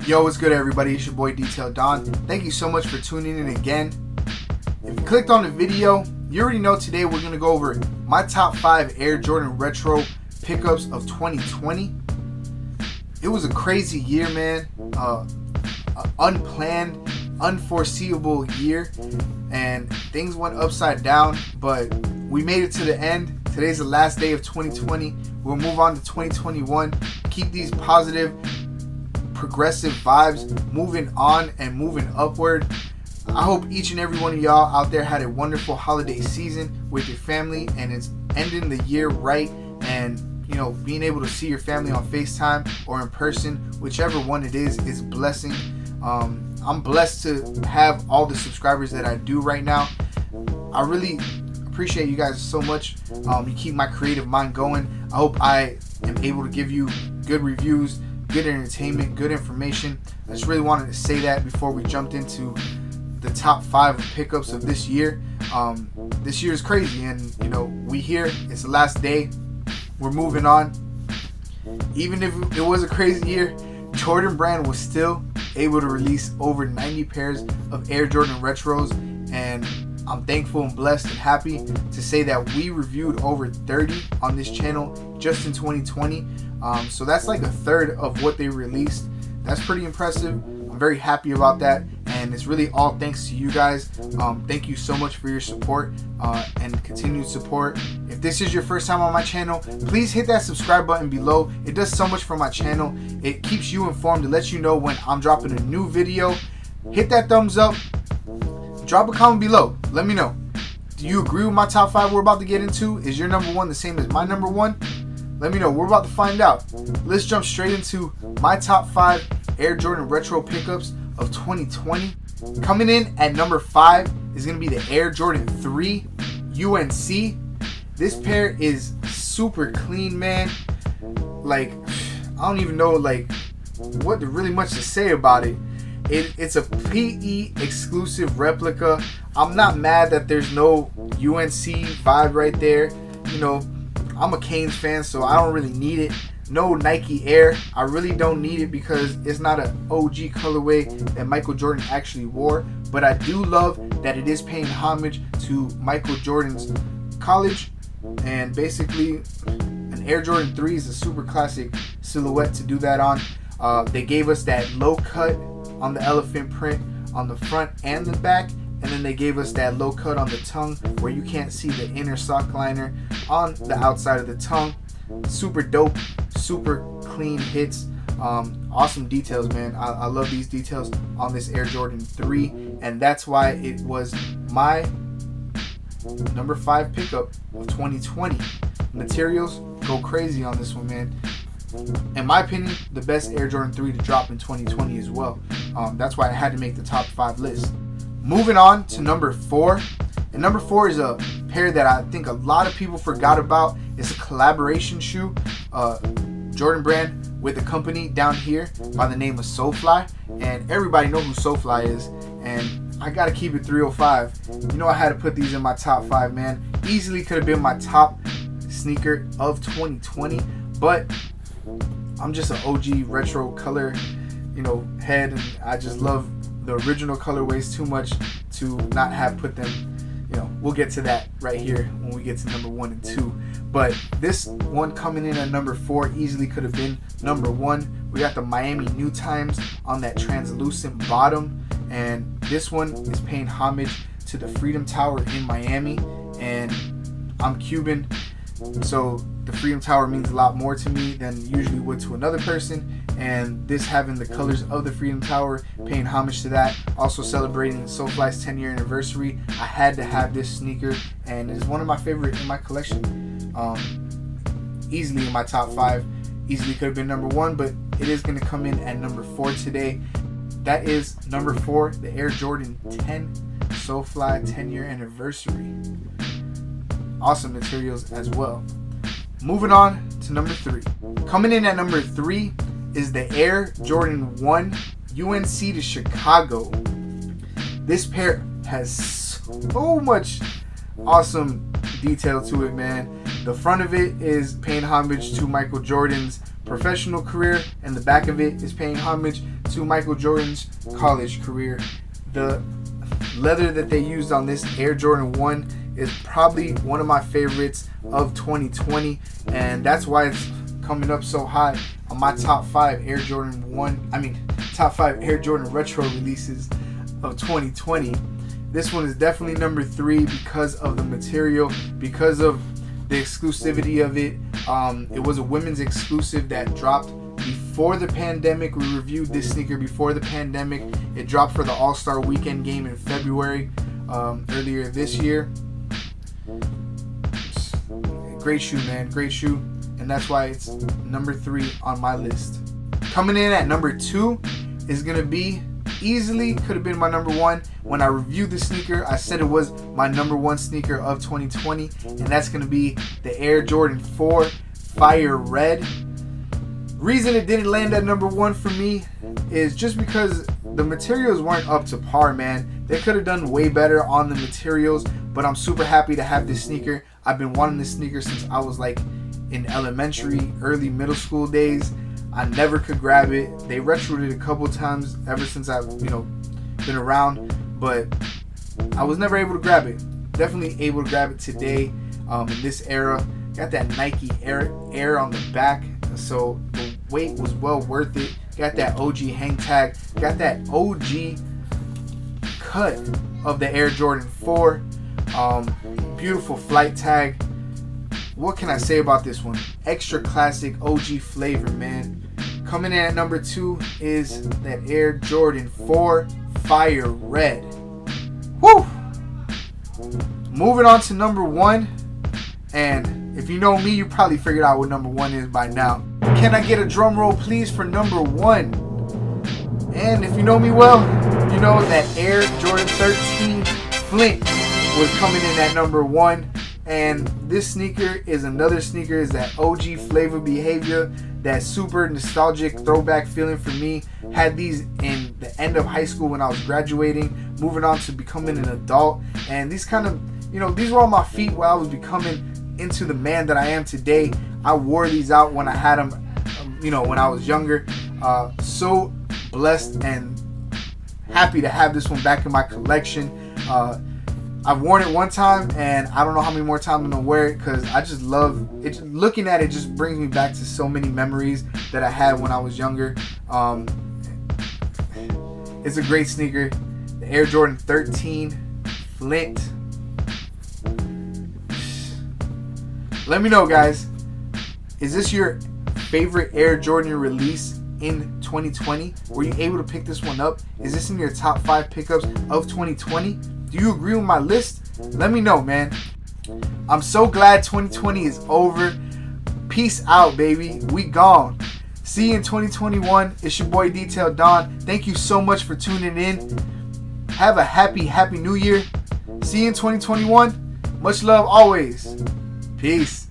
Yo, what's good, everybody? It's your boy Detail Don. Thank you so much for tuning in again. If you clicked on the video, you already know today we're going to go over my top 5 Air Jordan Retro pickups of 2020. It was a crazy year, man. Unplanned, unforeseeable year, and things went upside down, but we made it to the end. Today's the last day of 2020. We'll move on to 2021. Keep these positive, progressive vibes moving on and moving upward. I hope each and every one of y'all out there had a wonderful holiday season with your family, and it's ending the year right, and being able to see your family on FaceTime or in person, whichever one it is blessing. I'm blessed to have all the subscribers that I do right now. I really appreciate you guys so much. You keep my creative mind going. I hope I am able to give you good reviews, good entertainment, good information. I just really wanted to say that before we jumped into the top 5 pickups of this year. This year is crazy, and we here. It's the last day. We're moving on. Even if it was a crazy year, Jordan Brand was still able to release over 90 pairs of Air Jordan Retros, and I'm thankful and blessed and happy to say that we reviewed over 30 on this channel just in 2020. So that's like a third of what they released. That's pretty impressive. I'm very happy about that, and it's really all thanks to you guys. Thank you so much for your support and continued support. If this is your first time on my channel, please hit that subscribe button below. It does so much for my channel. It keeps you informed. It lets you know when I'm dropping a new video. Hit that thumbs up. Drop a comment below. Let me know. Do you agree with my top 5 we're about to get into? Is your number 1 the same as my number 1? Let me know. We're about to find out. Let's jump straight into my top 5 Air Jordan Retro pickups of 2020. Coming in at number 5 is going to be the Air Jordan 3 UNC. This pair is super clean, man. Like, I don't even know what really much to say about it. It's a PE exclusive replica. I'm not mad that there's no UNC vibe right there. I'm a Canes fan, so I don't really need it. No Nike Air. I really don't need it because it's not an OG colorway that Michael Jordan actually wore. But I do love that it is paying homage to Michael Jordan's college. And basically, an Air Jordan 3 is a super classic silhouette to do that on. They gave us that low cut on the elephant print on the front and the back, and then they gave us that low cut on the tongue where you can't see the inner sock liner on the outside of the tongue. Super dope, super clean hits, awesome details, man. I love these details on this Air Jordan 3, and that's why it was my number 5 pickup of 2020. Materials go crazy on this one, man. In my opinion, the best Air Jordan 3 to drop in 2020 as well. That's why I had to make the top 5 list. Moving on to number 4. And number 4 is a pair that I think a lot of people forgot about. It's a collaboration shoe. Jordan Brand with a company down here by the name of Soulfly. And everybody know who Soulfly is. And I gotta keep it 305. I had to put these in my top 5, man. Easily could have been my top sneaker of 2020. But I'm just an OG retro color, head, and I just love the original colorways too much to not have put them. We'll get to that right here when we get to number 1 and 2. But this one coming in at number 4 easily could have been number 1. We got the Miami New Times on that translucent bottom, and this one is paying homage to the Freedom Tower in Miami. And I'm Cuban, so the Freedom Tower means a lot more to me than usually would to another person, and this having the colors of the Freedom Tower, paying homage to that. Also celebrating Soulfly's 10-year anniversary, I had to have this sneaker, and it's one of my favorite in my collection. Easily in my top 5. Easily could have been number 1, but it is going to come in at number 4 today. That is number 4, the Air Jordan 10 Soulfly 10-year anniversary. Awesome materials as well. Moving on to number 3. Coming in at number 3 is the Air Jordan 1 UNC to Chicago. This pair has so much awesome detail to it, man. The front of it is paying homage to Michael Jordan's professional career, and the back of it is paying homage to Michael Jordan's college career. The leather that they used on this Air Jordan 1 is probably one of my favorites of 2020, and that's why it's coming up so high on my top 5 top 5 Air Jordan retro releases of 2020. This one is definitely number 3 because of the material, because of the exclusivity of it. It was a women's exclusive that dropped before the pandemic. We reviewed this sneaker before the pandemic. It dropped for the All-Star Weekend game in February earlier this year. Great shoe, man. Great shoe. And that's why it's number 3 on my list. Coming in at number 2 is going to be easily could have been my number 1. When I reviewed the sneaker, I said it was my number 1 sneaker of 2020, and that's going to be the Air Jordan 4 Fire Red. Reason it didn't land at number 1 for me is just because the materials weren't up to par, man. They could have done way better on the materials, but I'm super happy to have this sneaker. I've been wanting this sneaker since I was like in elementary, early middle school days. I never could grab it. They retroed it a couple times ever since I've been around, but I was never able to grab it. Definitely able to grab it today in this era. Got that Nike Air on the back, so the weight was well worth it. Got that OG hang tag. Got that OG cut of the Air Jordan 4. Beautiful flight tag. What can I say about this one? Extra classic OG flavor, man. Coming in at number 2 is that Air Jordan 4 Fire Red. Woo! Moving on to number 1. And if you know me, you probably figured out what number 1 is by now. Can I get a drum roll, please, for number 1? And if you know me well, you know that Air Jordan 13 Flint was coming in at number 1. And this sneaker is another sneaker, is that OG flavor behavior, that super nostalgic throwback feeling for me. Had these in the end of high school when I was graduating, moving on to becoming an adult. And these kind of, these were on my feet while I was becoming into the man that I am today. I wore these out when I had them, when I was younger. So blessed and happy to have this one back in my collection. I've worn it one time, and I don't know how many more times I'm gonna wear it because I just love it. Looking at it just brings me back to so many memories that I had when I was younger. It's a great sneaker. The Air Jordan 13 Flint. Let me know, guys. Is this your favorite Air Jordan release in 2020? Were you able to pick this one up? Is this in your top 5 pickups of 2020? Do you agree with my list? Let me know, man. I'm so glad 2020 is over. Peace out, baby. We gone. See you in 2021. It's your boy Detail Don. Thank you so much for tuning in. Have a happy new year. See you in 2021. Much love always. Peace.